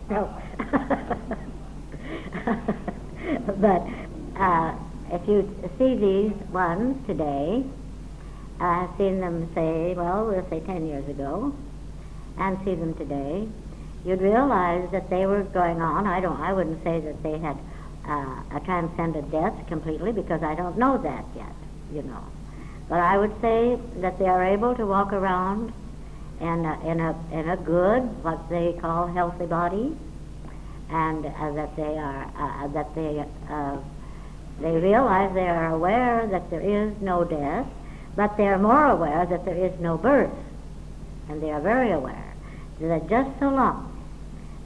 No. But if you see these ones today, I've seen them, say, well, we'll say 10 years ago, and see them today, you'd realize that they were going on. I wouldn't say that they had transcended death completely, because I don't know that yet, you know. But I would say that they are able to walk around in a good, what they call healthy body, and that they realize, they are aware that there is no death, but they are more aware that there is no birth, and they are very aware that just so long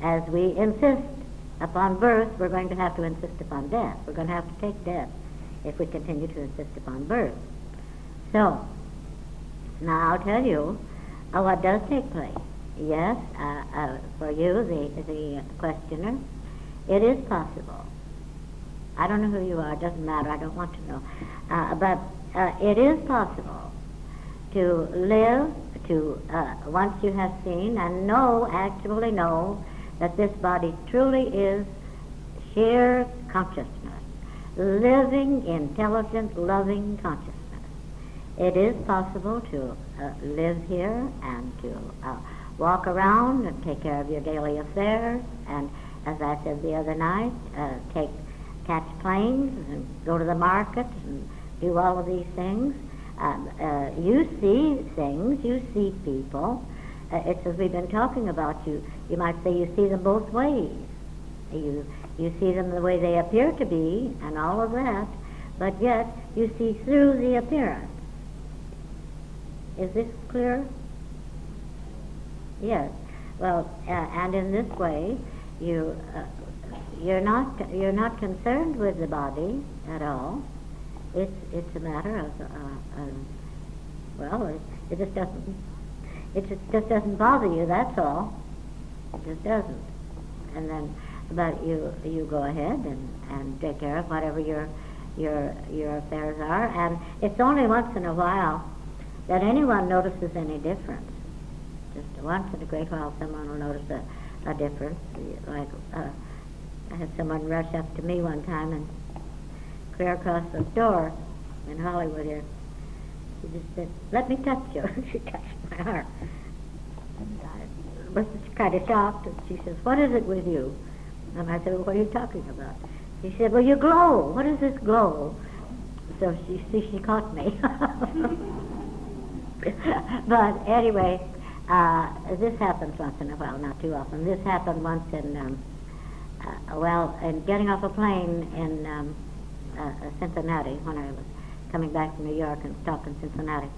as we insist upon birth, we're going to have to insist upon death. We're going to have to take death if we continue to insist upon birth. So, now I'll tell you what does take place. Yes, for you, the questioner, it is possible. I don't know who you are, it doesn't matter, I don't want to know. But it is possible to live, once you have seen and actually know, that this body truly is sheer consciousness, living, intelligent, loving consciousness. It is possible to live here and to walk around and take care of your daily affairs, and as I said the other night, catch planes and go to the market and do all of these things. You see things, you see people. It's as we've been talking about. You might say you see them both ways. You see them the way they appear to be and all of that, but yet you see through the appearance. Is this clear? Yes. Well, and in this way, you're not concerned with the body at all. It's a matter of it just doesn't. It just doesn't bother you. That's all. It just doesn't. And then, but you go ahead and take care of whatever your affairs are. And it's only once in a while that anyone notices any difference. Just once in a great while, someone will notice a difference. Like I had someone rush up to me one time and clear across the door in Hollywood here. She just said, "Let me touch you." She touched my arm. And I was just kind of shocked. And she says, "What is it with you?" And I said, "Well, what are you talking about?" She said, "Well, you glow. What is this glow?" So she caught me. But anyway, this happens once in a while, not too often. This happened once in getting off a plane in Cincinnati, when I was coming back from New York and stopped in Cincinnati.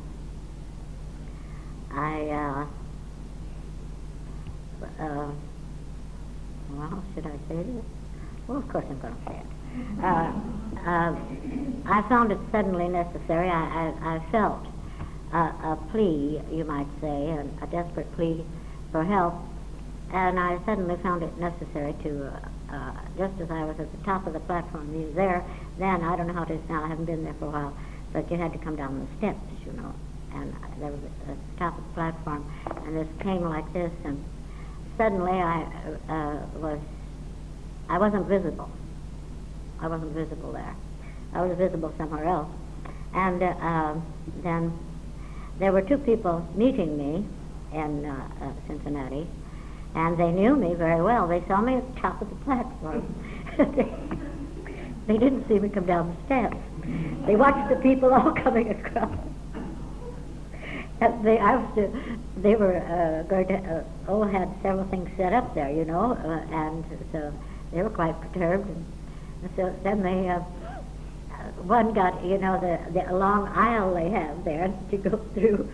Should I say this? Well, of course I'm going to say it. I found it suddenly necessary. I felt a plea, you might say, a desperate plea for help, and I suddenly found it necessary to, just as I was at the top of the platform, you there, then, I don't know how it is now, I haven't been there for a while, but you had to come down the steps, you know, and there was at the top of the platform, and this came like this, and suddenly I wasn't visible. I wasn't visible there. I was visible somewhere else. And then there were two people meeting me in Cincinnati, and they knew me very well. They saw me at the top of the platform. They didn't see me come down the steps. They watched the people all coming across. And they were going to, had several things set up there, you know, and so they were quite perturbed. And so then they, one got, you know, the long aisle they have there to go through.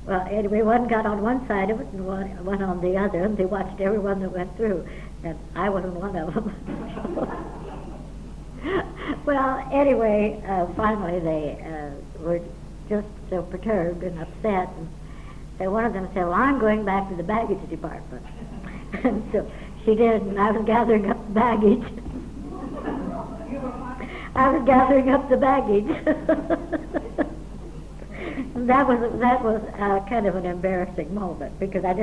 Well, anyway, one got on one side of it and one on the other, and they watched everyone that went through, and I wasn't one of them. Well, anyway, finally they were just so perturbed and upset, and so one of them said, "Well, I'm going back to the baggage department." And so she did, and I was gathering up the baggage. I was gathering up the baggage. That was kind of an embarrassing moment, because I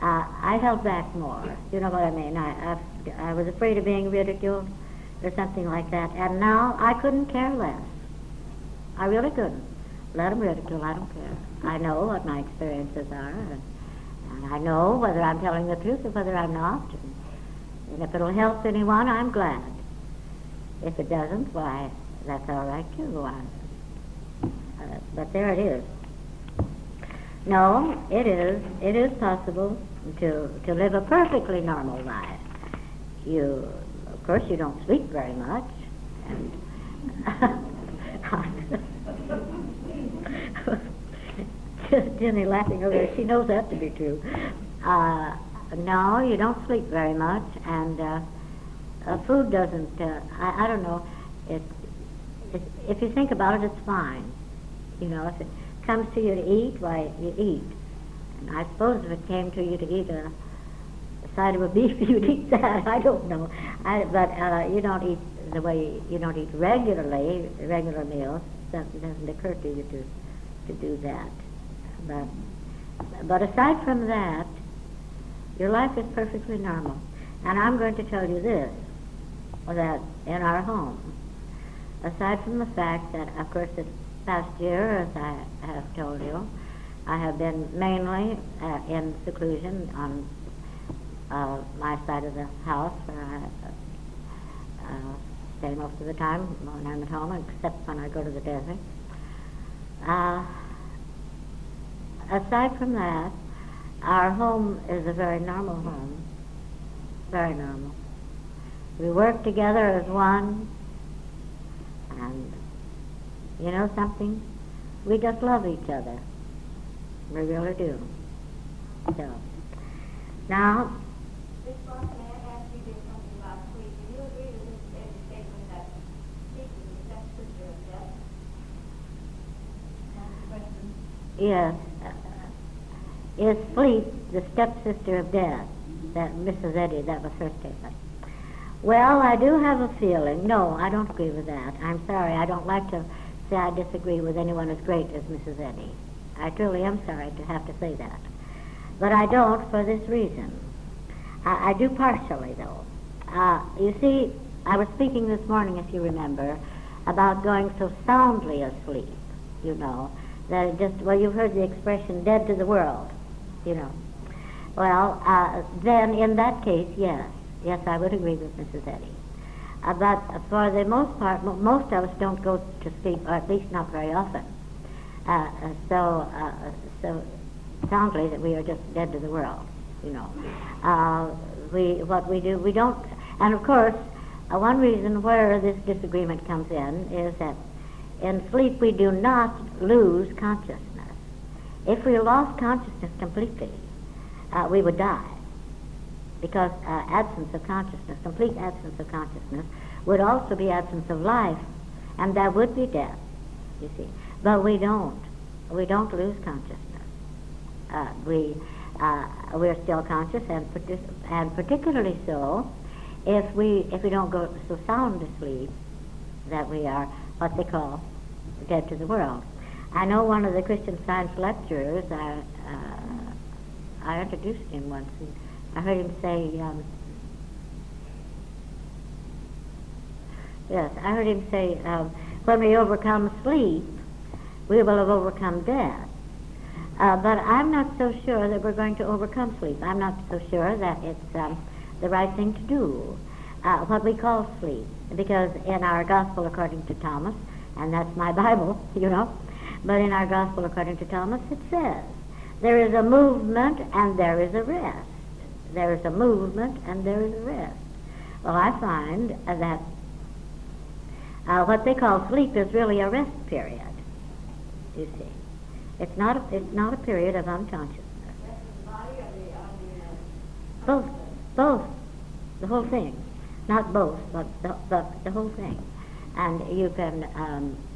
I held back more. You know what I mean? I was afraid of being ridiculed or something like that. And now I couldn't care less. I really couldn't. Let them ridicule, I don't care. I know what my experiences are, and I know whether I'm telling the truth or whether I'm not. And if it'll help anyone, I'm glad. If it doesn't, why, that's all right too. But there it is. No, it is possible to live a perfectly normal life. Of course, you don't sleep very much, and Jenny laughing over there, she knows that to be true. No, you don't sleep very much, and food doesn't, I don't know, if you think about it, it's fine. You know, if it comes to you to eat, why, you eat. And I suppose if it came to you to eat a side of a beef, you'd eat that. I don't know. But you don't eat the way, you don't eat regular meals. It doesn't occur to you to do that. But aside from that, your life is perfectly normal. And I'm going to tell you this, that in our home, aside from the fact that, of course, this past year, as I have told you, I have been mainly in seclusion on my side of the house, where I stay most of the time when I'm at home, except when I go to the desert. Aside from that, our home is a very normal home, very normal. We work together as one, and you know something? We just love each other. We really do. So, now, Miss Fox, may I ask you something about sleep? Do you agree with this statement that sleep is the stepsister of death? That's the question. yes, is sleep the stepsister of death? That Mrs. Eddy, that was her statement. Well, I do have a feeling. No, I don't agree with that. I'm sorry. I don't like to say I disagree with anyone as great as Mrs. Eddy. I truly am sorry to have to say that. But I don't for this reason. I do partially, though. You see, I was speaking this morning, if you remember, about going so soundly asleep, you know, that it just, well, you've heard the expression, dead to the world, you know. Well, then in that case, yes, I would agree with Mrs. Eddy. But for the most part, most of us don't go to sleep, or at least not very often, so soundly that we are just dead to the world, you know. What we do, we don't, and of course, one reason where this disagreement comes in is that in sleep we do not lose consciousness. If we lost consciousness completely, we would die, because absence of consciousness, complete absence of consciousness, would also be absence of life, and that would be death, you see. But we don't lose consciousness. We're still conscious, and particularly so if we don't go so sound asleep that we are what they call dead to the world. I know one of the Christian Science lecturers, I introduced him once, and I heard him say, when we overcome sleep, we will have overcome death. But I'm not so sure that we're going to overcome sleep. I'm not so sure that it's the right thing to do, what we call sleep. Because in our Gospel according to Thomas, and that's my Bible, you know, but in our Gospel according to Thomas it says, there is a movement and there is a rest. There is a movement and there is a rest. Well, I find that what they call sleep is really a rest period, you see. It's not a period of unconsciousness. Both, the whole thing. Not both, but the whole thing. And you can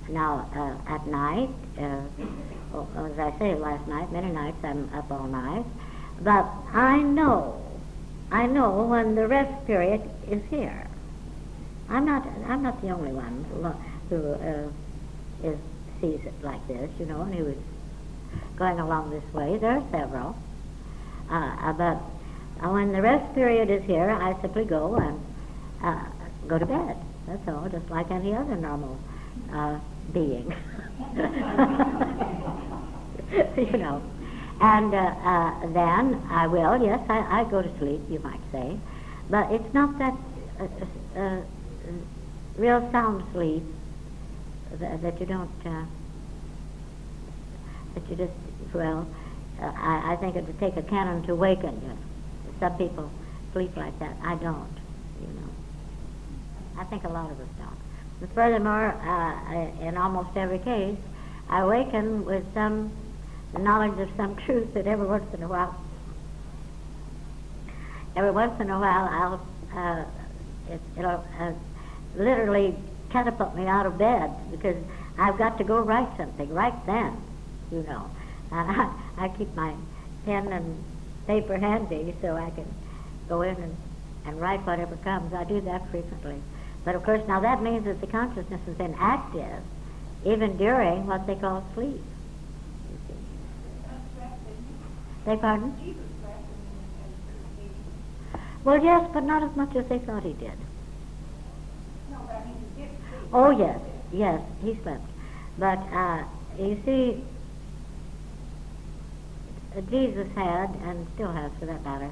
now at night, as I say, last night, many nights I'm up all night, but I know when the rest period is here. I'm not the only one who sees it like this, you know, and going along this way. There are several. But when the rest period is here, I simply go and go to bed. That's all, just like any other normal being. You know. And then I will, yes, I go to sleep, you might say. But it's not that real sound sleep that you don't, that you just, well, I think it would take a cannon to waken you. Some people sleep like that. I don't, you know. I think a lot of us don't. And furthermore, in almost every case, I awaken with some knowledge of some truth that every once in a while it'll literally catapult me out of bed because I've got to go write something right then, you know. I keep my pen and paper handy so I can go in and write whatever comes. I do that frequently. But of course now that means that the consciousness has been active even during what they call sleep. Beg pardon? Well, yes, but not as much as they thought he did. Oh, yes, yes, he slept. But, you see, Jesus had, and still has for that matter,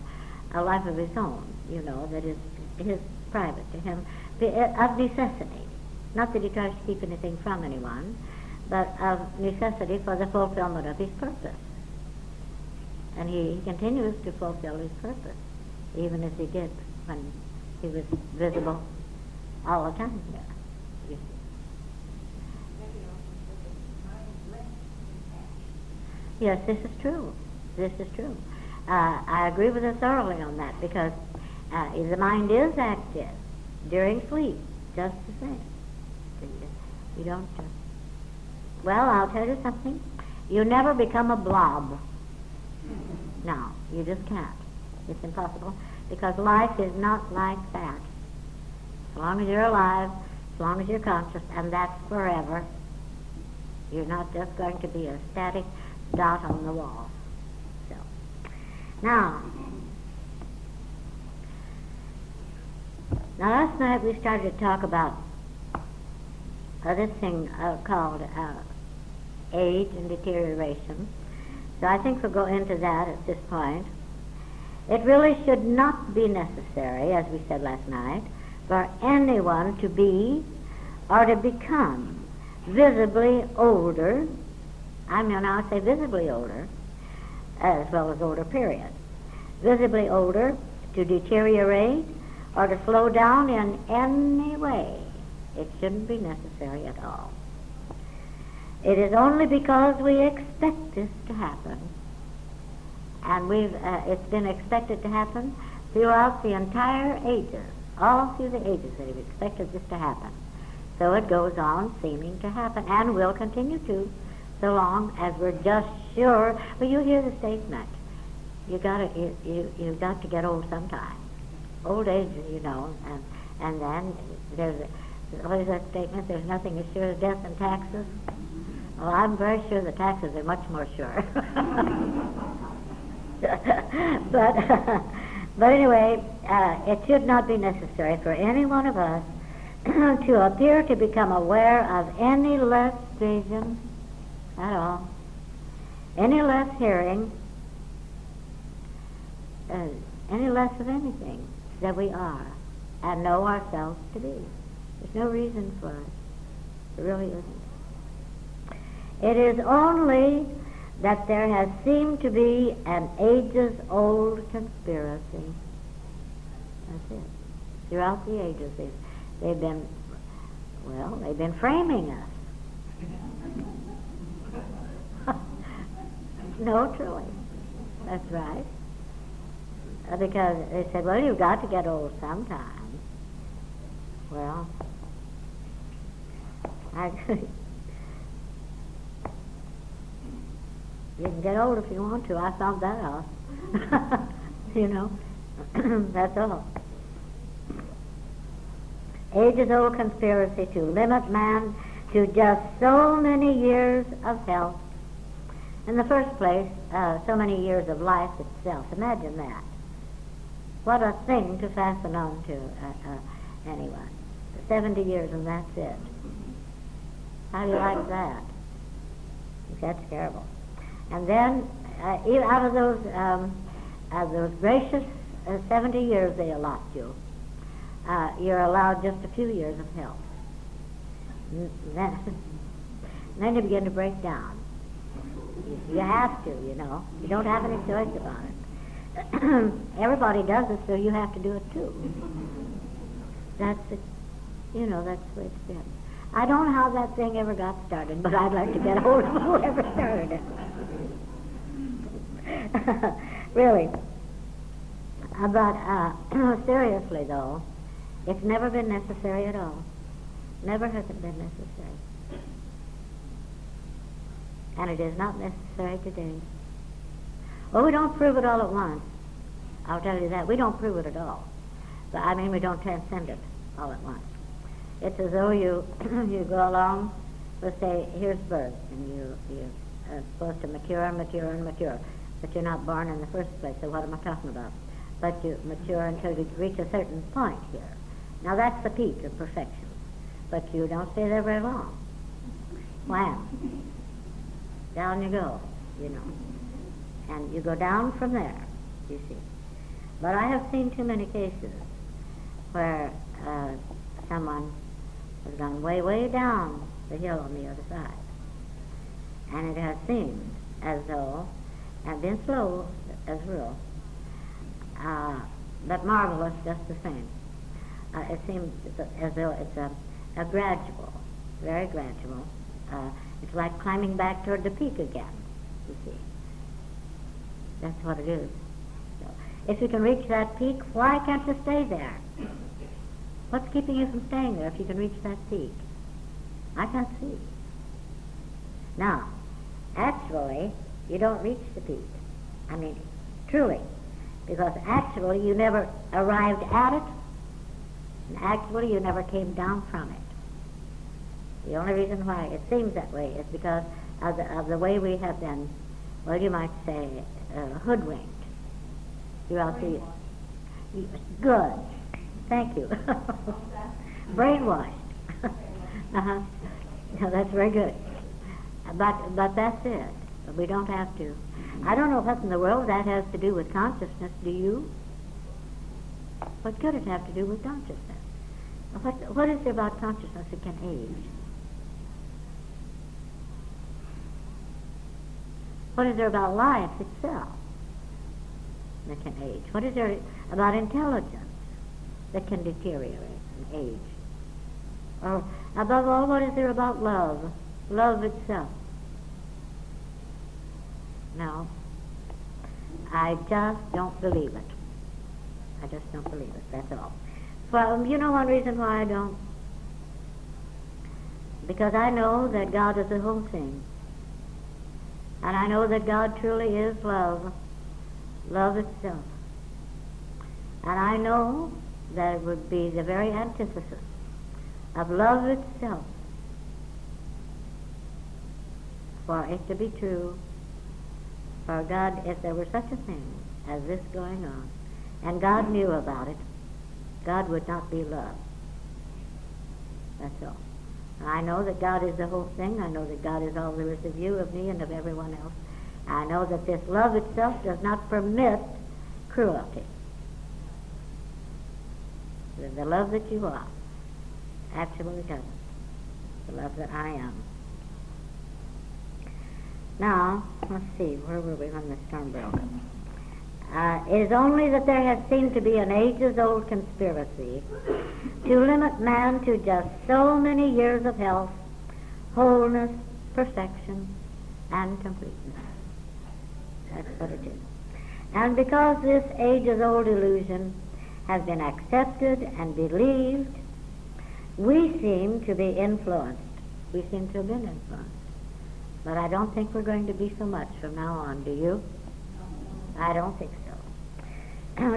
a life of his own, you know, that is his private to him, of necessity. Not that he tries to keep anything from anyone, but of necessity for the fulfillment of his purpose. And he continues to fulfill his purpose, even as he did when he was visible all the time here. You see. Yes, this is true. This is true. I agree with her thoroughly on that because the mind is active during sleep, just the same. You don't. Well, I'll tell you something. You never become a blob. No, you just can't. It's impossible because life is not like that. As long as you're alive, as long as you're conscious, and that's forever, you're not just going to be a static dot on the wall. So, now last night we started to talk about this thing called age and deterioration. So I think we'll go into that at this point. It really should not be necessary, as we said last night, for anyone to be or to become visibly older. I mean, I'll say visibly older, as well as older, period. Visibly older, to deteriorate, or to slow down in any way. It shouldn't be necessary at all. It is only because we expect this to happen, and it's been expected to happen throughout the entire ages, all through the ages that have expected this to happen. So it goes on seeming to happen, and will continue to, so long as we're just sure. Well, you hear the statement, you've got to get old sometime. Old age, you know, and then there's always that statement, there's nothing as sure as death and taxes. Well, I'm very sure the taxes are much more sure. But anyway, it should not be necessary for any one of us to appear to become aware of any less vision at all, any less hearing, any less of anything that we are and know ourselves to be. There's no reason for it. There really isn't. It is only that there has seemed to be an ages-old conspiracy. That's it. Throughout the ages, they've been framing us. No, truly. That's right. Because they said, well, you've got to get old sometime. Well, you can get old if you want to. I found that out. You know, that's all. Age-old conspiracy to limit man to just so many years of health In the first place, so many years of life itself. Imagine that. What a thing to fasten on to anyone. 70 years and that's it. How do you like that? That's terrible. And then, out of those gracious 70 years they allot you, you're allowed just a few years of health. Then you begin to break down. You have to, you know. You don't have any choice about it. Everybody does it, so you have to do it too. That's it. You know, that's the way it's been. I don't know how that thing ever got started, but I'd like to get hold of whoever started it. Really. But seriously, though, it's never been necessary at all. Never has it been necessary. And it is not necessary today. Well, we don't prove it all at once. I'll tell you that. We don't prove it at all. But I mean, we don't transcend it all at once. It's as though you you go along, let's say, here's birth, and you are supposed to mature and mature and mature. But you're not born in the first place, so what am I talking about? But you mature until you reach a certain point here. Now that's the peak of perfection. But you don't stay there very long. Wham! Down you go, you know. And you go down from there, you see. But I have seen too many cases where someone has gone way, way down the hill on the other side. And it has seemed as though, and been slow as rule, but marvelous just the same. It seems as though it's a gradual, very gradual. It's like climbing back toward the peak again, you see. That's what it is. So, if you can reach that peak, why can't you stay there? What's keeping you from staying there if you can reach that peak? I can't see. Now, actually, you don't reach the peak. I mean, truly. Because actually you never arrived at it, and actually you never came down from it. The only reason why it seems that way is because of the way we have been, well, you might say, hoodwinked throughout the... Good. Thank you. Brainwashed. Uh-huh. No, that's very good. But that's it. We don't have to. I don't know what in the world that has to do with consciousness. Do you? What could it have to do with consciousness? What is there about consciousness that can age? What is there about life itself that can age? What is there about intelligence that can deteriorate and age? Or, above all, what is there about love? Love itself. No. I just don't believe it. I just don't believe it, that's all. Well, you know one reason why I don't? Because I know that God is the whole thing. And I know that God truly is love. Love itself. And I know that it would be the very antithesis of love itself for it to be true, for God, if there were such a thing as this going on, and God knew about it, God would not be love. That's all. I know that God is the whole thing. I know that God is all there is of you, of me, and of everyone else. I know that this love itself does not permit cruelty. The love that you are actually doesn't. The love that I am. Now, let's see, where were we when the storm broke? It is only that there has seemed to be an ages-old conspiracy to limit man to just so many years of health, wholeness, perfection, and completeness. That's what it is. And because this ages-old illusion has been accepted and believed, we seem to be influenced. We seem to have been influenced. But I don't think we're going to be so much from now on, do you? I don't think so.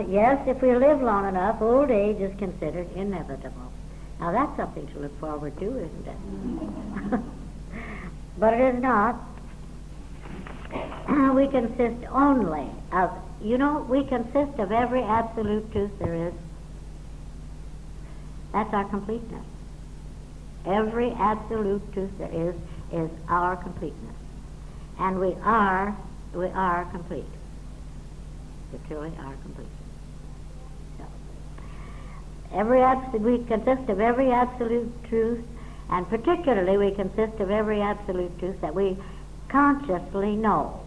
Yes, if we live long enough, old age is considered inevitable. Now that's something to look forward to, isn't it? But it is not. we consist only of, we consist of every absolute truth there is. That's our completeness. Every absolute truth there is our completeness. And we are complete. We truly are complete. So, we consist of every absolute truth, and particularly we consist of every absolute truth that we consciously know.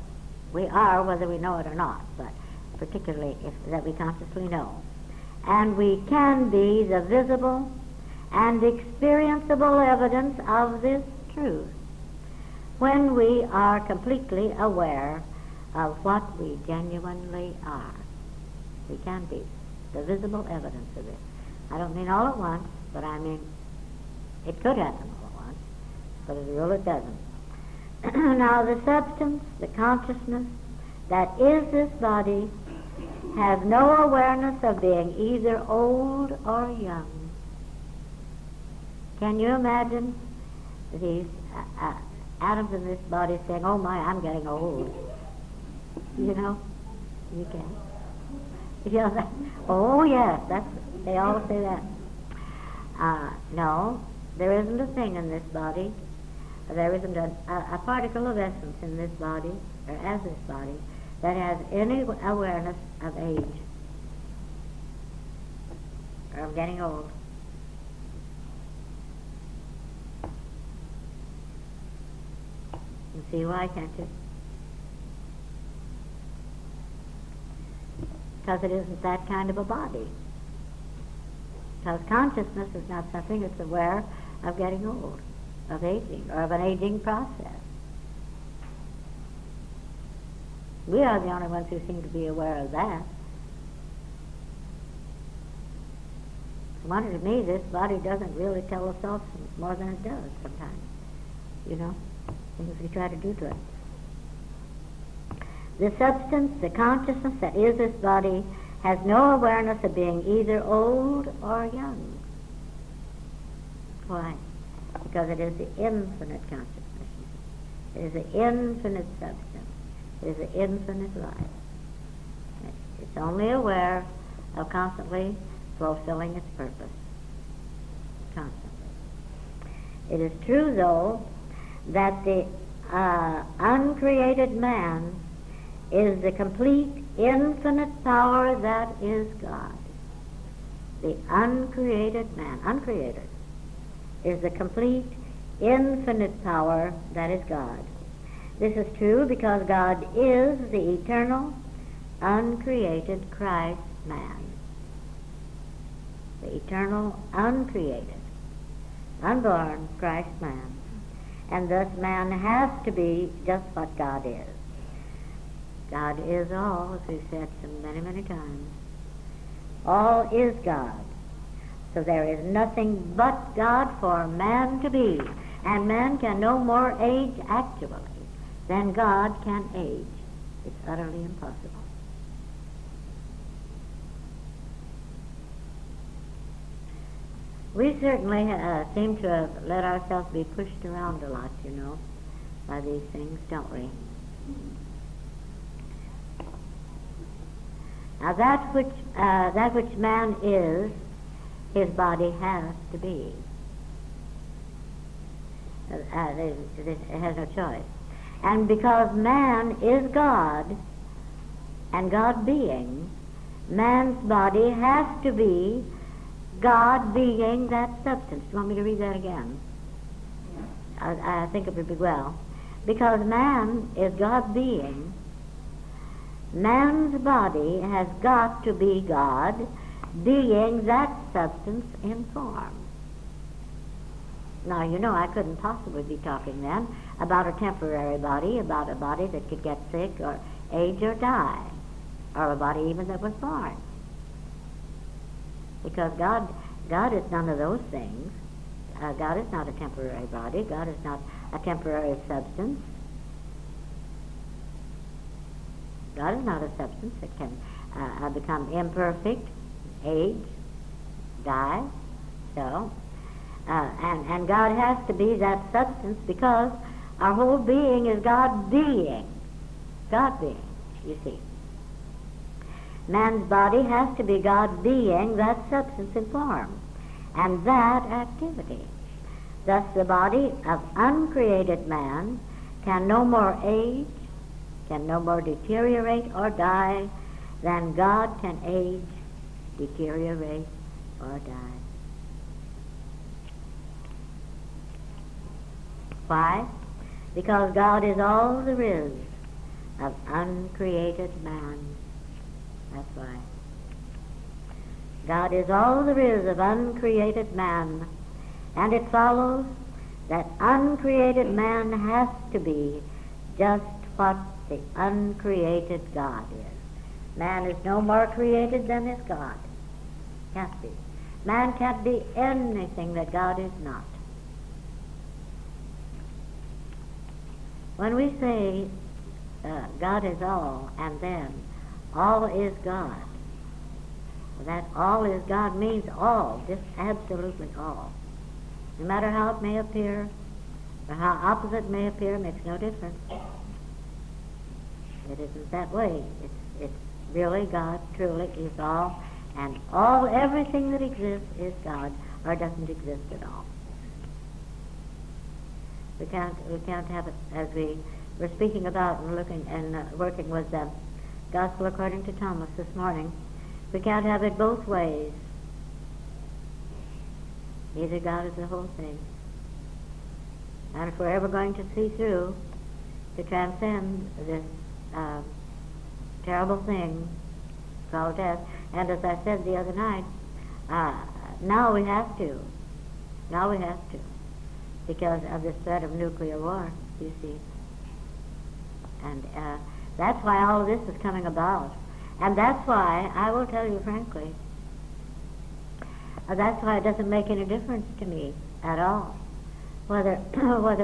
We are whether we know it or not, but particularly that we consciously know. And we can be the visible and experienceable evidence of this truth when we are completely aware of what we genuinely are. We can be the visible evidence of it. I don't mean all at once, but I mean it could happen all at once, but as a rule it doesn't. Now the substance, the consciousness that is this body has no awareness of being either old or young. Can you imagine these atoms in this body saying, "Oh my, I'm getting old"? You can. Oh yes, they all say that. No, there isn't a thing in this body. There isn't a particle of essence in this body, or as this body, that has any awareness of age, or of getting old. You see why, can't you? Because it isn't that kind of a body. Because consciousness is not something that's aware of getting old, of aging, or of an aging process. We are the only ones who seem to be aware of that. It's a wonder to me this body doesn't really tell us off more than it does sometimes. Things we try to do to it. The substance, the consciousness that is this body, has no awareness of being either old or young. Why? Because it is the infinite consciousness. It is the infinite substance. It is the infinite life. It's only aware of constantly fulfilling its purpose. Constantly. It is true, though, that the uncreated man is the complete infinite power that is God. The uncreated man, uncreated, is the complete infinite power that is God. This is true because God is the eternal, uncreated Christ man. The eternal, uncreated, unborn Christ man. And thus man has to be just what God is. God is all, as we've said so many, many times. All is God. So there is nothing but God for man to be. And man can no more age, actually, than God can age. It's utterly impossible. We certainly seem to have let ourselves be pushed around a lot, by these things, don't we? Now that which man is, his body has to be. It has no choice. And because man is God, and God being, man's body has to be God being that substance. Do you want me to read that again? I think it would be well. Because man is God being, man's body has got to be God being that substance in form. Now, I couldn't possibly be talking then about a temporary body, about a body that could get sick or age or die, or a body even that was born. Because God is none of those things. God is not a temporary body. God is not a temporary substance. God is not a substance that can become imperfect, age, die. So, and God has to be that substance because our whole being is God being. God being, you see. Man's body has to be God being, that substance and form, and that activity. Thus the body of uncreated man can no more age, can no more deteriorate or die than God can age, deteriorate, or die. Why? Because God is all there is of uncreated man. That's why. God is all there is of uncreated man, and it follows that uncreated man has to be just what the uncreated God is. Man is no more created than is God. Can't be. Man can't be anything that God is not. When we say God is all, and then all is God, that all is God means all, just absolutely all. No matter how it may appear, or how opposite it may appear, makes no difference. It isn't that way. It's really God, truly is all, and everything that exists is God, or doesn't exist at all. We can't have it, as we were speaking about and looking and working with the Gospel according to Thomas this morning. We can't have it both ways. Either God is the whole thing. And if we're ever going to see through, to transcend this terrible thing called death, and as I said the other night, now we have to. Now we have to. Because of this threat of nuclear war, you see. And that's why all of this is coming about. And that's why, I will tell you frankly, that's why it doesn't make any difference to me at all whether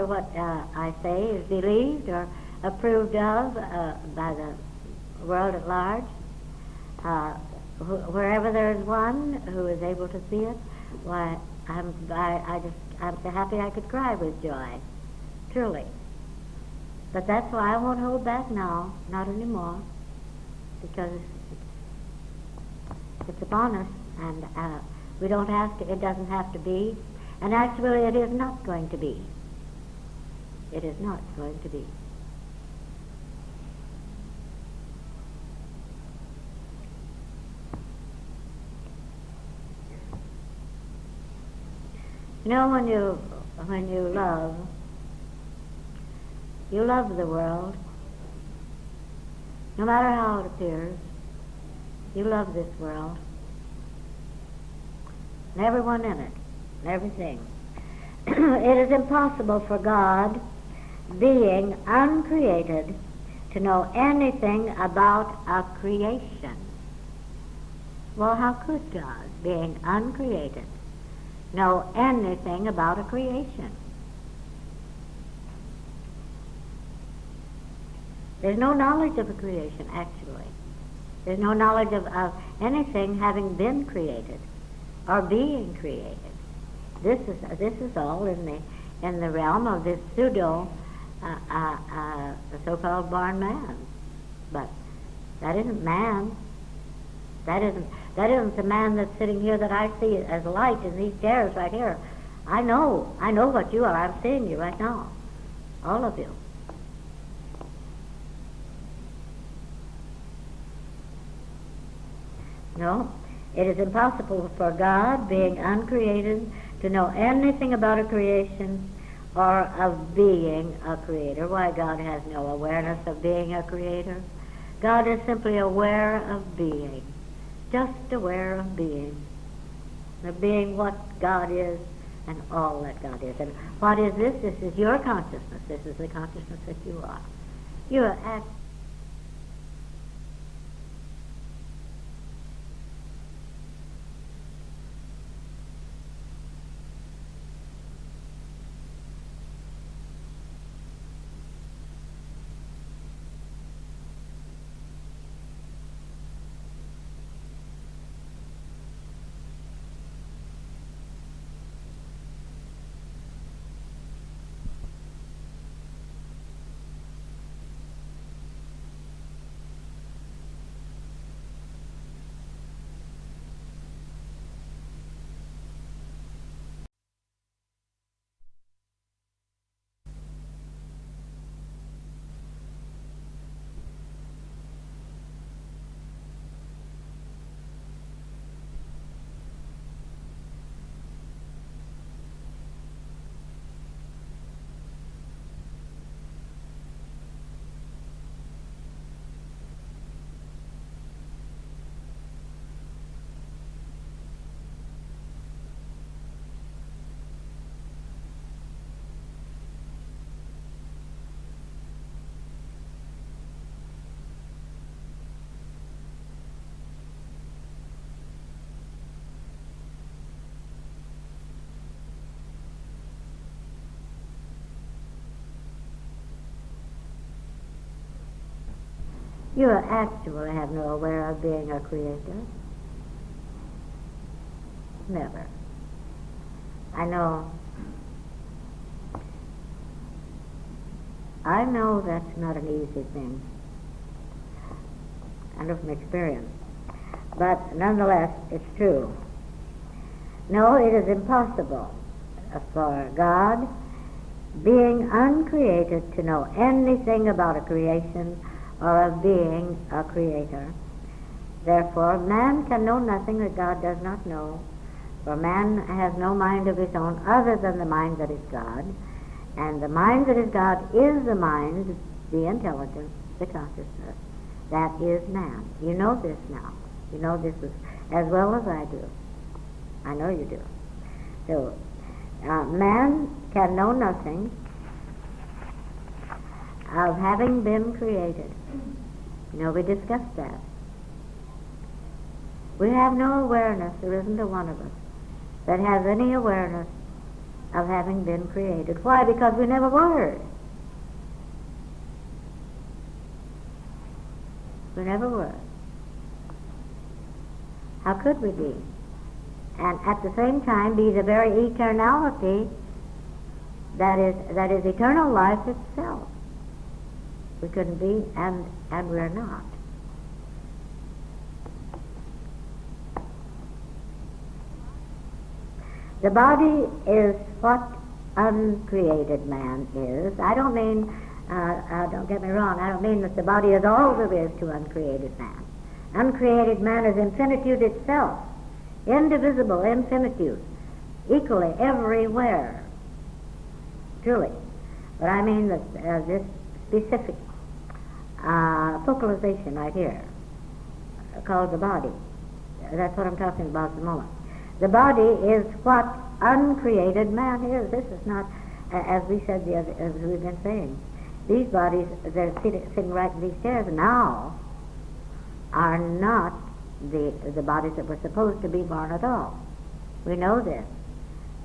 what I say is believed or approved of by the world at large. Wherever there is one who is able to see it, why, I'm so happy I could cry with joy, truly. But that's why I won't hold back now, not anymore, because it's upon us, and we don't have to. It doesn't have to be, and actually, it is not going to be. It is not going to be. You know, when you love the world, no matter how it appears, you love this world, and everyone in it, and everything. It is impossible for God, being uncreated, to know anything about a creation. Well, how could God, being uncreated, know anything about a creation? There's no knowledge of a creation, actually. There's no knowledge of anything having been created or being created. This is all in the realm of this pseudo, the so-called born man. But that isn't man. That isn't the man that's sitting here that I see as light in these chairs right here. I know what you are. I'm seeing you right now, all of you. No, it is impossible for God, being uncreated, to know anything about a creation or of being a creator. Why, God has no awareness of being a creator. God is simply aware of being, just aware of being what God is and all that God is. And what is this? This is your consciousness. This is the consciousness that you are. You are You actually have no aware of being a creator. Never. I know that's not an easy thing. I know from experience. But nonetheless, it's true. No, it is impossible for God, being uncreated, to know anything about a creation or of being a creator. Therefore, man can know nothing that God does not know, for man has no mind of his own other than the mind that is God, and the mind that is God is the mind, the intelligence, the consciousness. That is man. You know this now. You know this as well as I do. I know you do. So, man can know nothing of having been created. You know, we discussed that. We have no awareness, there isn't a one of us, that has any awareness of having been created. Why? Because we never were. We never were. How could we be? And at the same time be the very eternality that is eternal life itself. We couldn't be, and we're not. The body is what uncreated man is. I don't mean, don't get me wrong, I don't mean that the body is all there is to uncreated man. Uncreated man is infinitude itself, indivisible infinitude, equally everywhere, truly. But I mean that this specific focalization right here, called the body, that's what I'm talking about at the moment. The body is what uncreated man is. This is not, as we said as we've been saying, these bodies, they're sitting right in these chairs now, are not the bodies that were supposed to be born at all. We know this.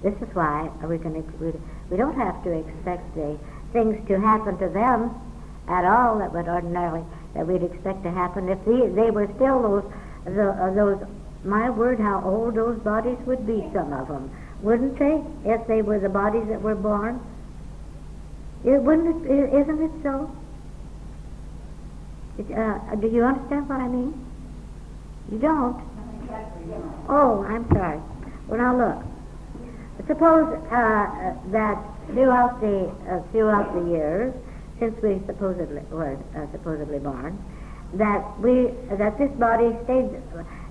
This is why we don't have to expect the things to happen to them at all that would ordinarily, that we'd expect to happen if they were still those. My word, how old those bodies would be, some of them, wouldn't they? If they were the bodies that were born, isn't it so? Do you understand what I mean? You don't? Oh, I'm sorry. Well, now look. Suppose that throughout the years since we supposedly were supposedly born, that this body stayed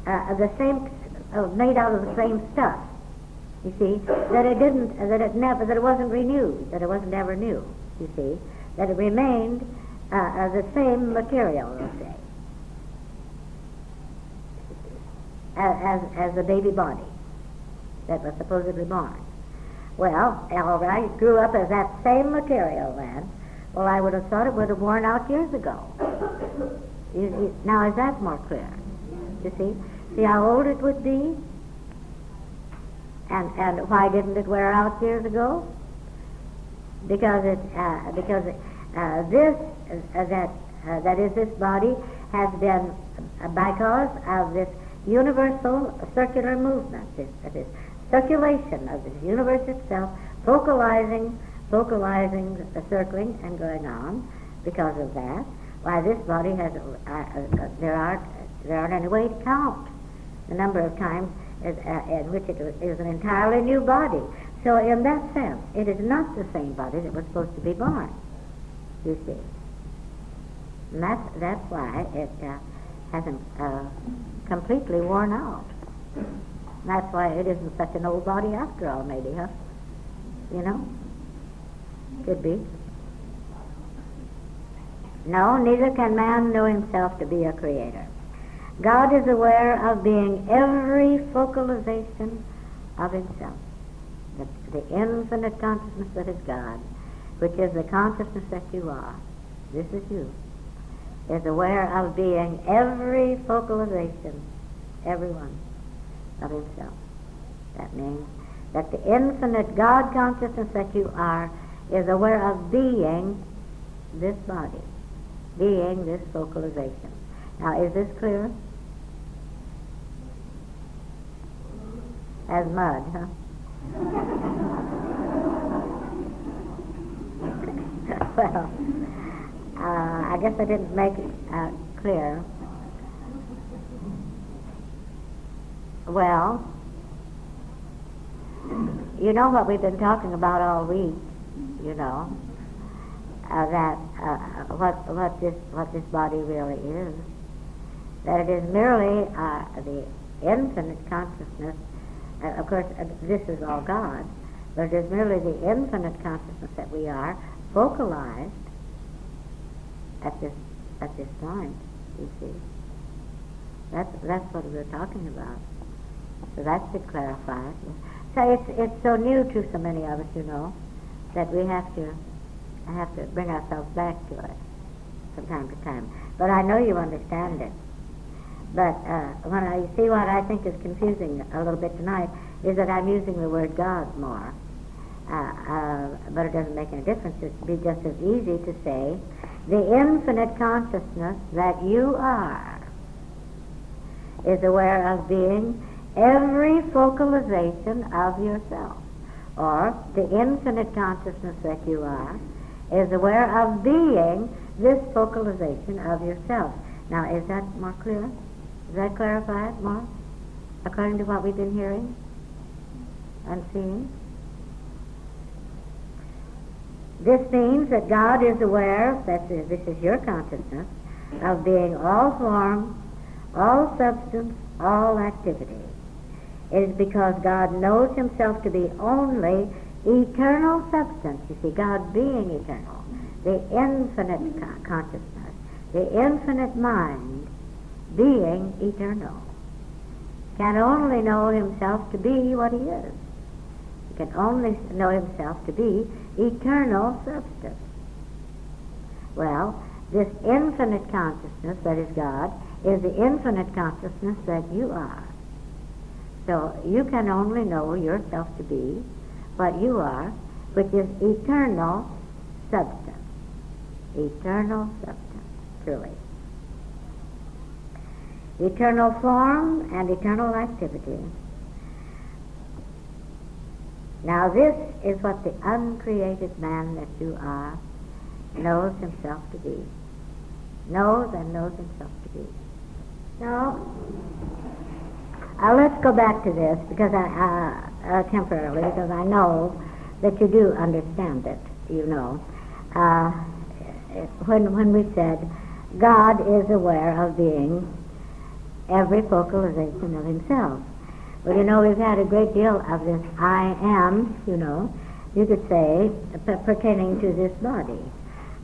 the same, made out of the same stuff. You see, that it wasn't renewed, that it wasn't ever new. You see, that it remained the same material, let's say, as the baby body that was supposedly born. Well, all right, it grew up as that same material then. Well, I would have thought it would have worn out years ago. Now, is that more clear? You see? See how old it would be? And why didn't it wear out years ago? Because this body has been, because of this universal circular movement, this circulation of the universe itself, focalizing, the circling and going on. Because of that, why this body has there aren't any way to count the number of times in which it is an entirely new body. So in that sense, it is not the same body that was supposed to be born, you see. And that's why it hasn't completely worn out. And that's why it isn't such an old body after all, maybe, huh? You know? Could be. No, neither can man know himself to be a creator. God is aware of being every focalization of himself. The infinite consciousness that is God, which is the consciousness that you are, this is you, is aware of being every focalization, everyone, of himself. That means that the infinite God consciousness that you are is aware of being this body. being this focalization. Now, is this clear? As mud, huh? Well, I guess I didn't make it clear. Well, you know what we've been talking about all week, you know, that what this body really is. That it is merely the infinite consciousness. Of course, this is all God, but it is merely the infinite consciousness that we are focalized at this point. You see, that's what we're talking about. So that should clarify it. So it's so new to so many of us, you know, that we have to bring ourselves back to it from time to time. But I know you understand it. But when you see what I think is confusing a little bit tonight is that I'm using the word God more. But it doesn't make any difference. It'd be just as easy to say the infinite consciousness that you are is aware of being every focalization of yourself. Or the infinite consciousness that you are is aware of being this focalization of yourself. Now, is that more clear? Does that clarify it more, according to what we've been hearing and seeing? This means that God is aware, this is your consciousness, of being all form, all substance, all activity. It is because God knows himself to be only eternal substance. You see, God being eternal, the infinite consciousness, the infinite mind, being eternal, can only know himself to be what he is. He can only know himself to be eternal substance. Well, this infinite consciousness that is God is the infinite consciousness that you are. So you can only know yourself to be what you are, which is eternal substance. Eternal substance, truly. Eternal form and eternal activity. Now this is what the uncreated man that you are knows himself to be. Knows and knows himself to be. Now, let's go back to this because temporarily, because I know that you do understand it, you know. When we said God is aware of being every focalization of himself. Well, you know, we've had a great deal of this I am, you know, you could say, pertaining to this body.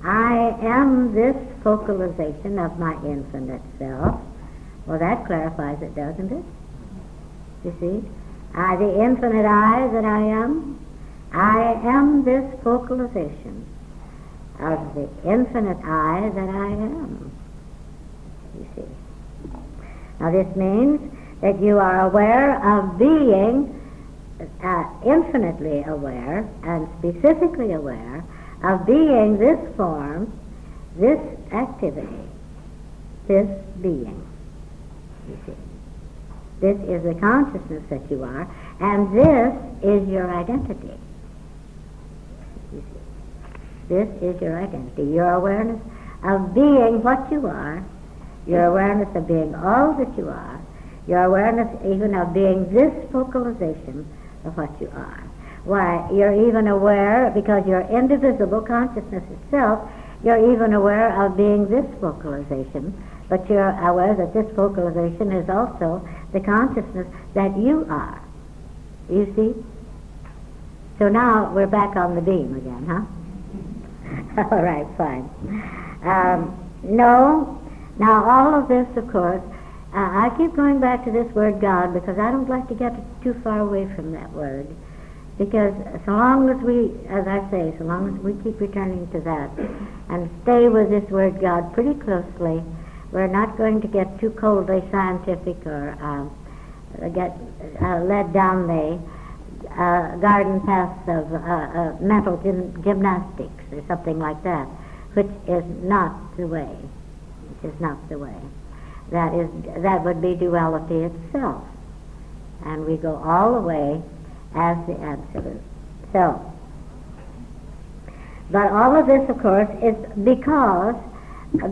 I am this focalization of my infinite self. Well, that clarifies it, doesn't it? You see? The infinite I that I am this focalization of the infinite I that I am. You see? Now this means that you are aware of being infinitely aware and specifically aware of being this form, this activity, this being. You see? This is the consciousness that you are, and this is your identity. You see? This is your identity, your awareness of being what you are, your awareness of being all that you are, your awareness even of being this focalization of what you are. Why, you're even aware, because you're indivisible consciousness itself, you're even aware of being this focalization, but you're aware that this focalization is also the consciousness that you are. You see? So now we're back on the beam again, huh? All right, fine. No. Now all of this, of course, I keep going back to this word God because I don't like to get too far away from that word. Because so long as we, as I say, so long as we keep returning to that and stay with this word God pretty closely, we're not going to get too coldly scientific or get led down the garden paths of mental gymnastics or something like that. which is not the way. Which is not the way. That would be duality itself. And we go all the way as the absolute. So, but all of this, of course, is because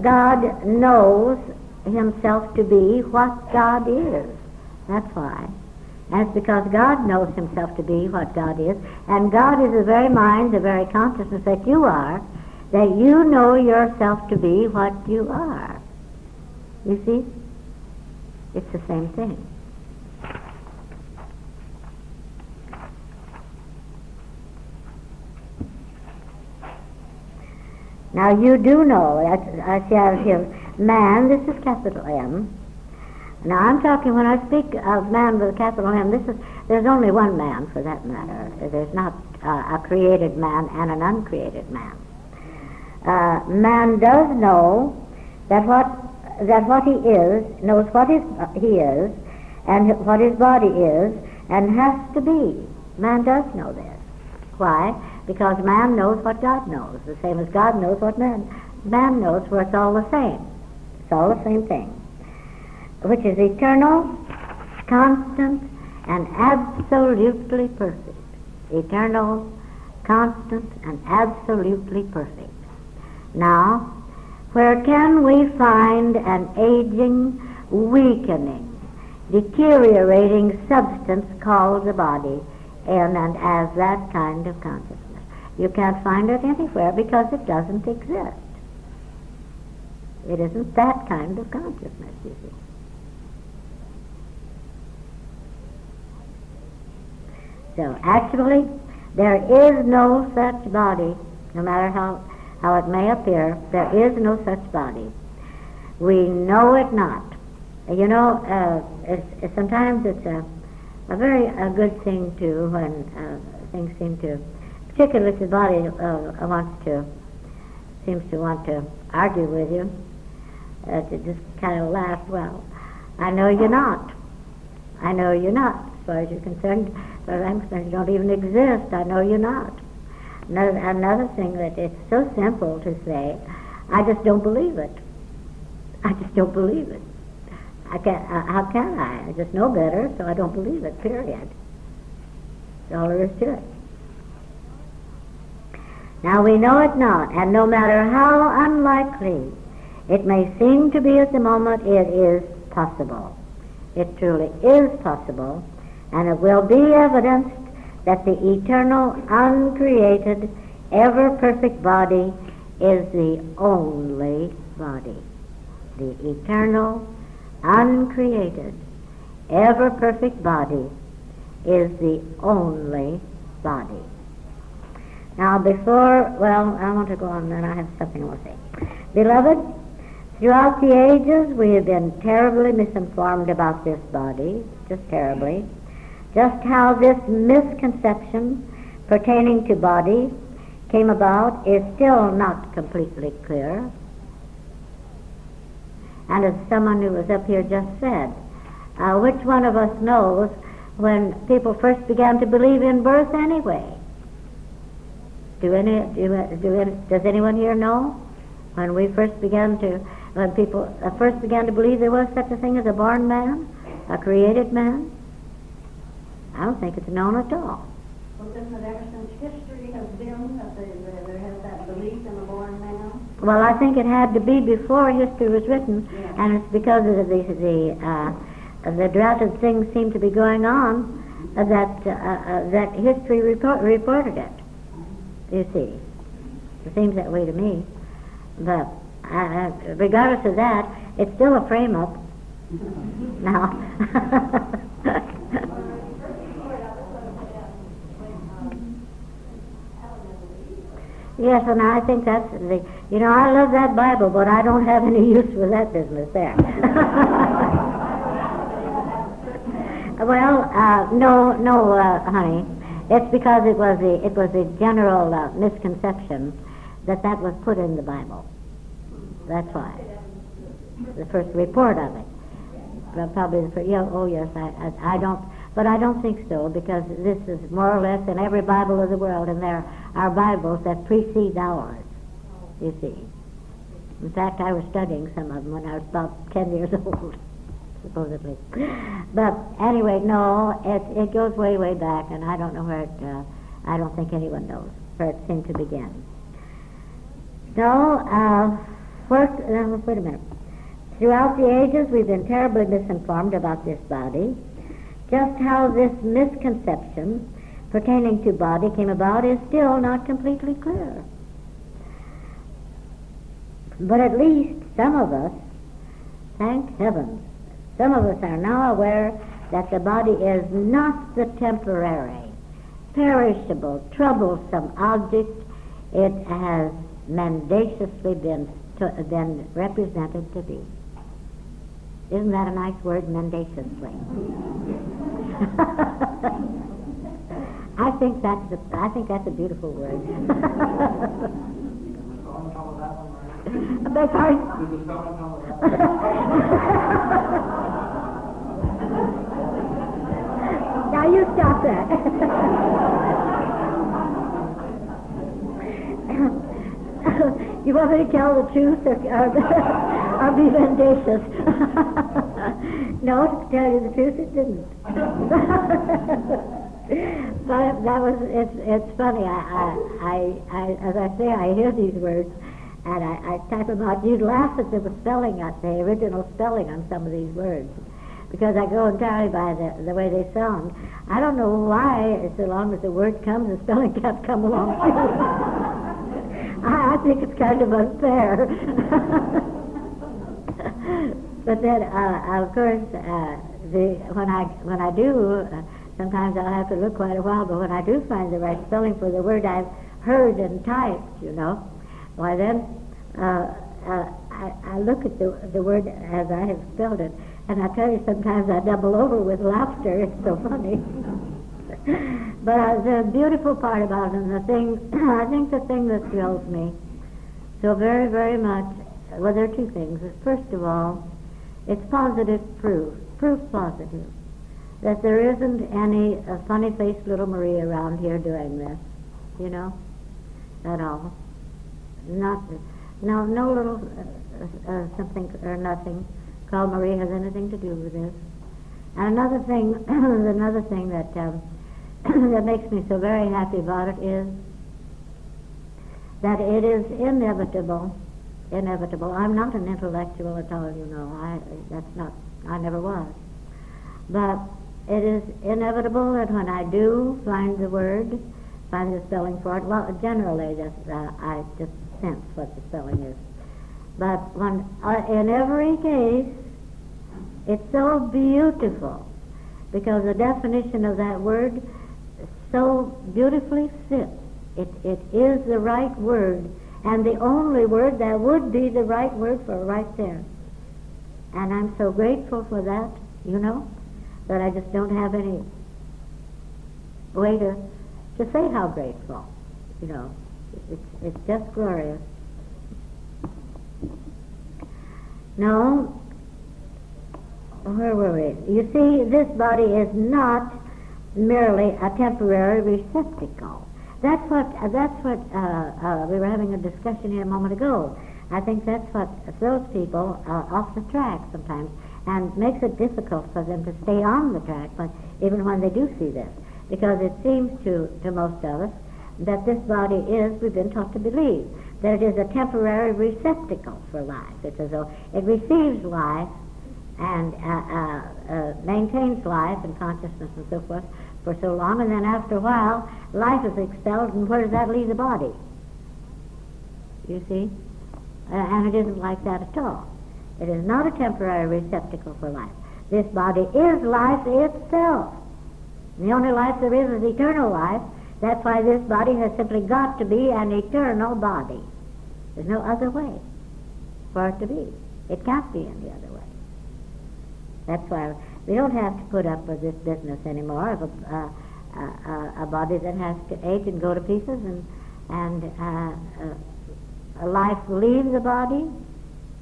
God knows himself to be what God is. That's why. And it's because God knows himself to be what God is, and God is the very mind, the very consciousness that you are, that you know yourself to be what you are. You see? It's the same thing. Now you do know, I see out here, man, this is capital M. Now I'm talking, when I speak of man with a capital M, there's only one man for that matter. There's not a created man and an uncreated man. Man does know that what he is, knows what he is, and what his body is, and has to be. Man does know this. Why? Because man knows what God knows, the same as God knows what man knows, for it's all the same. It's all the same thing, which is eternal, constant, and absolutely perfect. Eternal, constant, and absolutely perfect. Now, where can we find an aging, weakening, deteriorating substance called the body in and as that kind of consciousness? You can't find it anywhere because it doesn't exist. It isn't that kind of consciousness, you see. So actually, there is no such body, no matter how it may appear, there is no such body. We know it not. You know, sometimes it's a very good thing too when things seem to, particularly if the body seems to want to argue with you, to just kind of laugh. Well, I know you're not. I know you're not. As far as you're concerned, as far as I'm concerned, you don't even exist. I know you're not. Another thing that it's so simple to say, I just don't believe it. I just don't believe it. I can't. How can I? I just know better, so I don't believe it. Period. That's all there is to it. Now we know it not, and no matter how unlikely it may seem to be at the moment, it is possible. It truly is possible, and it will be evidenced that the eternal, uncreated, ever-perfect body is the only body. The eternal, uncreated, ever-perfect body is the only body. Now I want to go on, then I have something more to say. Beloved, throughout the ages we have been terribly misinformed about this body, just terribly. Just how this misconception pertaining to body came about is still not completely clear. And as someone who was up here just said, which one of us knows when people first began to believe in birth anyway? Does anyone here know when people first began to believe there was such a thing as a born man, a created man? I don't think it's known at all. Well, isn't it ever since history has been that there has that belief in a born man? Well, I think it had to be before history was written, yeah. And it's because of the drafted things seem to be going on that history reported it. You see, it seems that way to me. But regardless of that, it's still a frame-up. Now. Yes, and I think that's I love that Bible, but I don't have any use for that business there. Well, no, honey. It's because it was the general misconception that was put in the Bible. That's why. The first report of it. Well, probably the first, yes, I don't. But I don't think so, because this is more or less in every Bible of the world, and there are Bibles that precede ours, you see. In fact, I was studying some of them when I was about 10 years old, supposedly. But anyway, no, it goes way, way back, and I don't know where it, I don't think anyone knows where it seemed to begin. So, first, wait a minute. Throughout the ages, we've been terribly misinformed about this body. Just how this misconception pertaining to body came about is still not completely clear. But at least some of us, thank heavens, some of us are now aware that the body is not the temporary, perishable, troublesome object it has mendaciously been represented to be. Isn't that a nice word, mendaciously? I think that's a beautiful word. I beg pardon? Now you stop that. You want me to tell the truth or be mendacious? No, to tell you the truth, it didn't. But it's funny. As I say, I hear these words, and I type them out. You'd laugh at the spelling, the original spelling on some of these words, because I go entirely by the way they sound. I don't know why, so long as the word comes, the spelling can't come along too. I think it's kind of unfair. But then, of course, when I do, sometimes I'll have to look quite a while, but when I do find the right spelling for the word I've heard and typed, why then I look at the word as I have spelled it, and I tell you sometimes I double over with laughter. It's so funny. But the beautiful part about it, and I think the thing that thrills me so very, very much, well, there are two things. First of all, it's positive proof positive, that there isn't any funny-faced little Marie around here doing this, at all. No little something or nothing called Marie has anything to do with this. And another thing that that makes me so very happy about it is that it is inevitable. I'm not an intellectual at all, I never was. But it is inevitable that when I do find the word, find the spelling for it, well, generally I just sense what the spelling is. But in every case, it's so beautiful, because the definition of that word so beautifully fits. It is the right word, and the only word that would be the right word for right there. And I'm so grateful for that, that I just don't have any way to say how grateful. It's just glorious. No, where were we? You see, this body is not merely a temporary receptacle. That's what we were having a discussion here a moment ago. I think that's what throws people off the track sometimes and makes it difficult for them to stay on the track, but even when they do see this, because it seems to most of us that this body is, we've been taught to believe, that it is a temporary receptacle for life. It's as though it receives life and maintains life and consciousness and so forth for so long, and then after a while, life is expelled, and where does that leave the body? You see? And it isn't like that at all. It is not a temporary receptacle for life. This body is life itself. The only life there is eternal life. That's why this body has simply got to be an eternal body. There's no other way for it to be. It can't be any other way. That's why we don't have to put up with this business anymore of a body that has to age and go to pieces, and a life leave the body.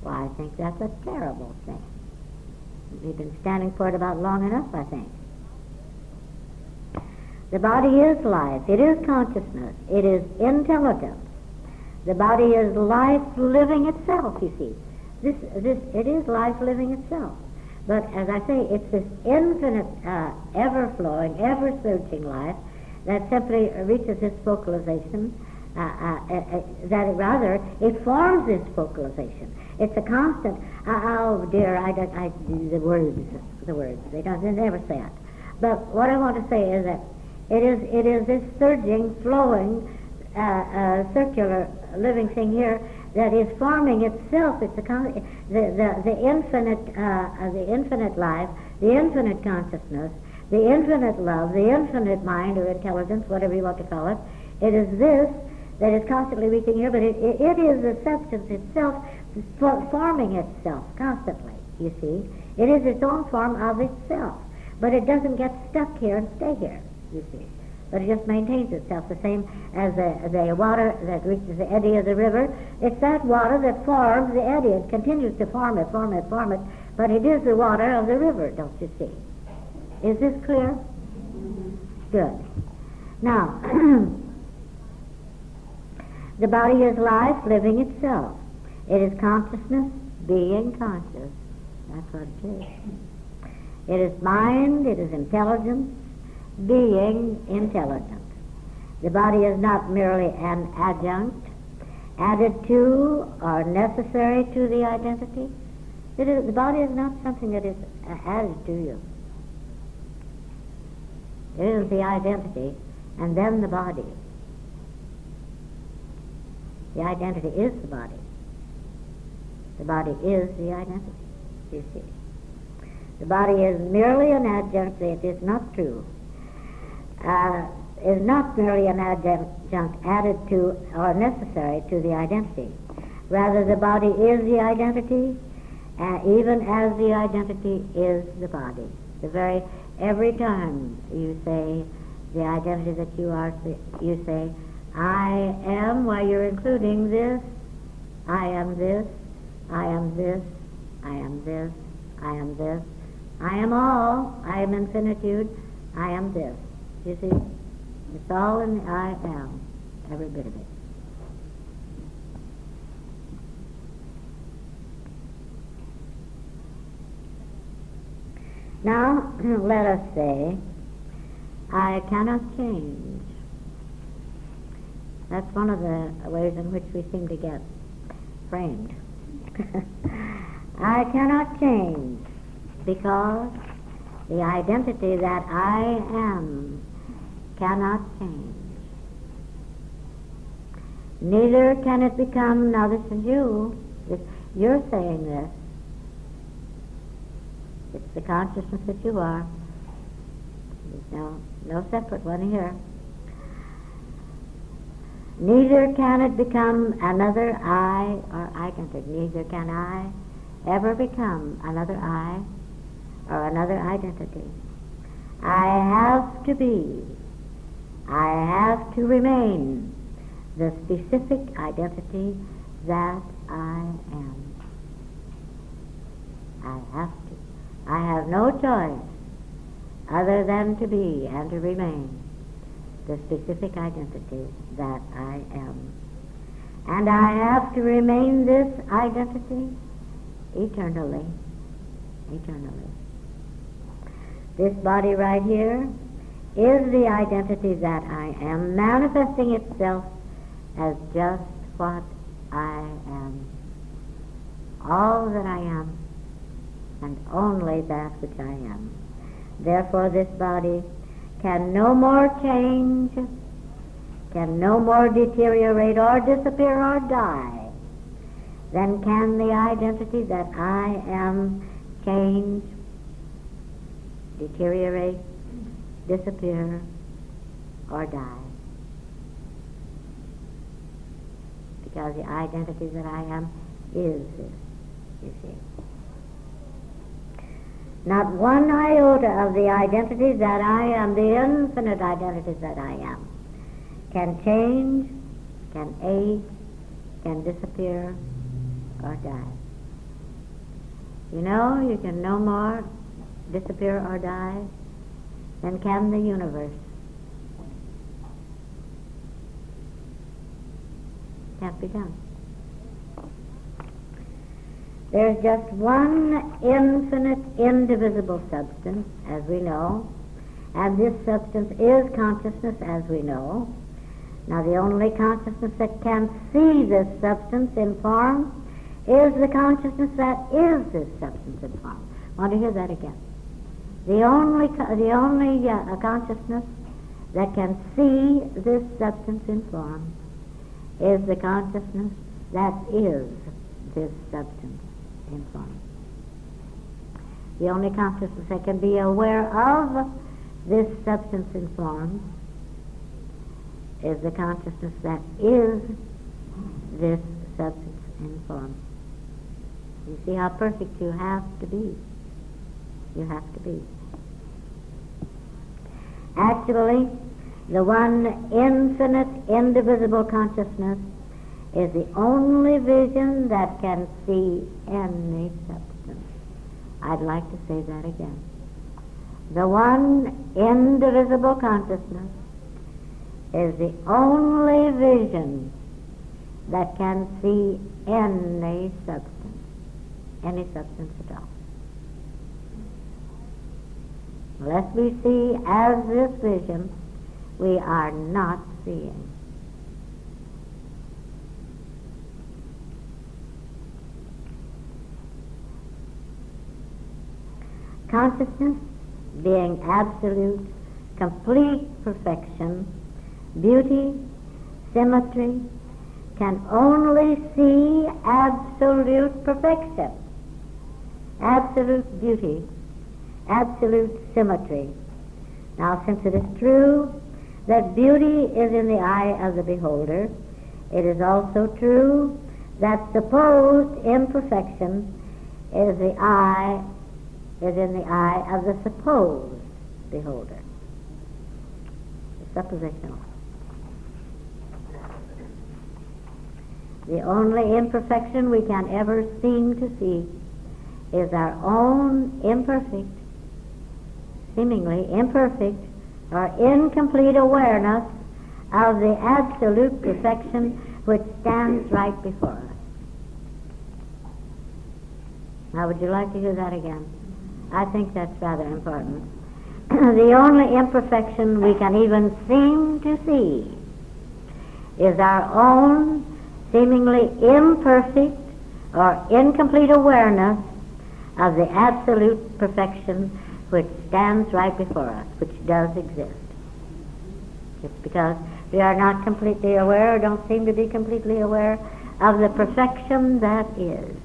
Well, I think that's a terrible thing. We've been standing for it about long enough, I think. The body is life. It is consciousness. It is intelligence. The body is life living itself, you see. It is life living itself. But as I say, it's this infinite, ever-flowing, ever-surging life that simply reaches its focalization, it forms this focalization. It's a constant, oh dear, the words, they never say it. But what I want to say is that it is this surging, flowing, circular living thing here that is forming itself. It's the infinite life, the infinite consciousness, the infinite love, the infinite mind or intelligence, whatever you want to call it. It is this that is constantly reaching here, but it is the substance itself forming itself constantly, you see. It is its own form of itself, but it doesn't get stuck here and stay here, you see. But it just maintains itself, the same as the water that reaches the eddy of the river. It's that water that forms the eddy. It continues to form it, but it is the water of the river, don't you see? Is this clear? Good. Now, the body is life living itself. It is consciousness being conscious. That's what it is. It is mind, it is intelligence, being intelligent. The body is not merely an adjunct, added to or necessary to the identity. The body is not something that is added to you. It is the identity and then the body. The identity is the body. The body is the identity, you see. The body is merely an adjunct. It is not true. Is not merely an adjunct added to or necessary to the identity. Rather, the body is the identity, even as the identity is the body. Every time you say the identity that you are, you say, I am, while you're including this, I am this, I am this, I am this, I am this, I am all, I am infinitude, I am this. You see, it's all in the I am, every bit of it. Now, let us say, I cannot change. That's one of the ways in which we seem to get framed. I cannot change because the identity that I am cannot change. Neither can it become, now this is you, you're saying this. It's the consciousness that you are. There's no separate one here. Neither can it become another I or identity. Neither can I ever become another I or another identity. I have to be, I have to remain the specific identity that I am. I have to. I have no choice other than to be and to remain the specific identity that I am. And I have to remain this identity eternally. Eternally. This body right here is the identity that I am, manifesting itself as just what I am. All that I am, and only that which I am. Therefore this body can no more change, can no more deteriorate or disappear or die than can the identity that I am change, deteriorate, disappear, or die. Because the identity that I am is this, you see. Not one iota of the identity that I am, the infinite identity that I am, can change, can age, can disappear, or die. You know, you can no more disappear or die than can the universe. Can't be done. There's just one infinite, indivisible substance, as we know, and this substance is consciousness, as we know. Now, the only consciousness that can see this substance in form is the consciousness that is this substance in form. Want to hear that again? The only consciousness that can see this substance in form is the consciousness that is this substance in form. The only consciousness that can be aware of this substance in form is the consciousness that is this substance in form. You see how perfect you have to be. You have to be. Actually, the one infinite, indivisible consciousness is the only vision that can see any substance. I'd like to say that again. The one indivisible consciousness is the only vision that can see any substance at all. Unless we see as this vision, we are not seeing. Consciousness being absolute, complete perfection, beauty, symmetry, can only see absolute perfection, absolute beauty, absolute symmetry. Now, since it is true that beauty is in the eye of the beholder, it is also true that supposed imperfection is in the eye of the supposed beholder. It's suppositional. The only imperfection we can ever seem to see is our own imperfect, seemingly imperfect, or incomplete awareness of the absolute perfection which stands right before us. Now, would you like to hear that again? I think that's rather important. The only imperfection we can even seem to see is our own seemingly imperfect or incomplete awareness of the absolute perfection which stands right before us, which does exist. It's because we are not completely aware, or don't seem to be completely aware, of the perfection that is.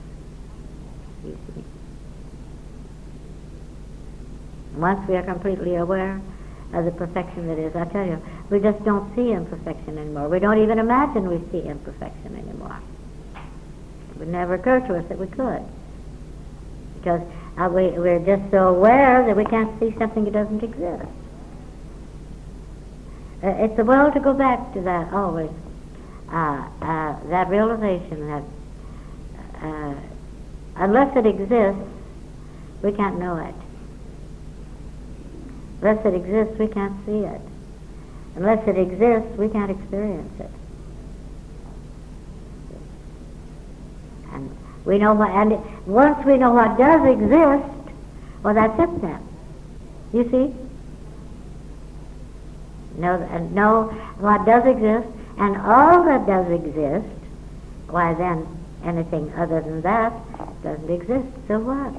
You see. Once we are completely aware of the perfection that is, I tell you, we just don't see imperfection anymore. We don't even imagine we see imperfection anymore. It would never occur to us that we could. Because we're just so aware that we can't see something that doesn't exist. It's well to go back to that always, that realization that unless it exists, we can't know it. Unless it exists, we can't see it. Unless it exists, we can't experience it. And we know what, and once we know what does exist, well, that's it then. You see? Know what does exist, and all that does exist, why then anything other than that doesn't exist. So what?